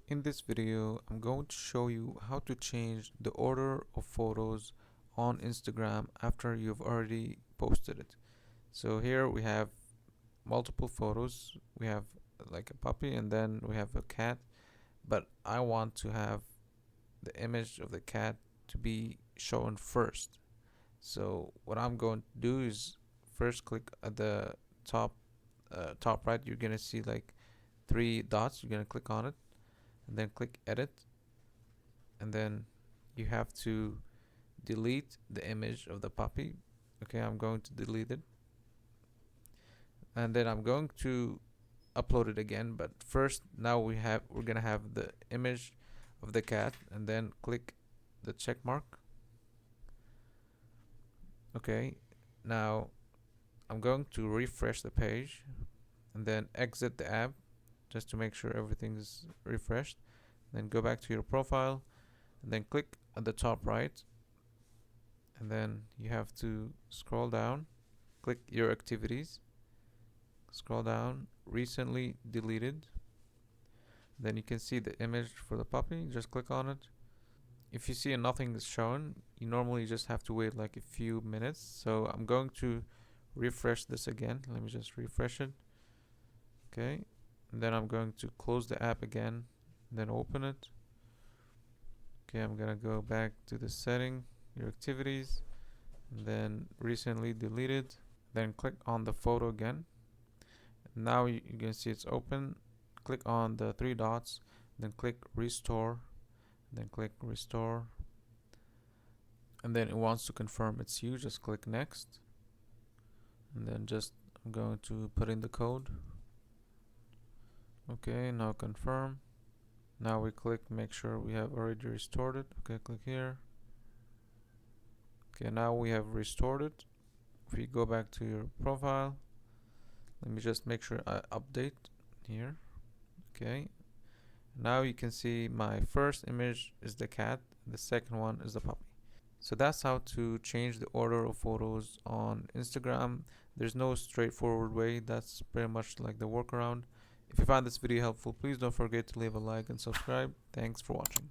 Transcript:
In this video, I'm going to show you how to change the order of photos on Instagram after you've already posted it. So here we have multiple photos. We have like a puppy and then we have a cat, but I want to have the image of the cat to be shown first. So what I'm going to do is first click at the top top right. You're gonna see like three dots. You're gonna click on it and then click edit, and then you have to delete the image of the puppy. Okay, I'm going to delete it, and then I'm going to upload it again. But first, now we're gonna have the image of the cat, and then click the check mark. Okay, now I'm going to refresh the page and then exit the app just to make sure everything's refreshed. Then go back to your profile and then click at the top right, and then you have to scroll down, click your activities, scroll down, recently deleted. Then you can see the image for the puppy. Just click on it. If you see nothing is shown, you normally just have to wait like a few minutes. So I'm going to refresh this again. Let me just refresh it. Okay, and then I'm going to close the app again, then open it. Okay, I'm gonna go back to the setting, your activities, and then recently deleted. Then click on the photo again. Now you can see it's open. Click on the three dots, then click restore, then click restore, and then it wants to confirm it's you. Just click next, and then I'm going to put in the code. Okay, now confirm. Now we click make sure we have already restored it. Okay, click here. Okay, now we have restored it. If you go back to your profile, let me just make sure I update here. Okay, now you can see my first image is the cat, the second one is the puppy. So that's how to change the order of photos on Instagram. There's no straightforward way. That's pretty much like the workaround. If you found this video helpful, please don't forget to leave a like and subscribe. Thanks for watching.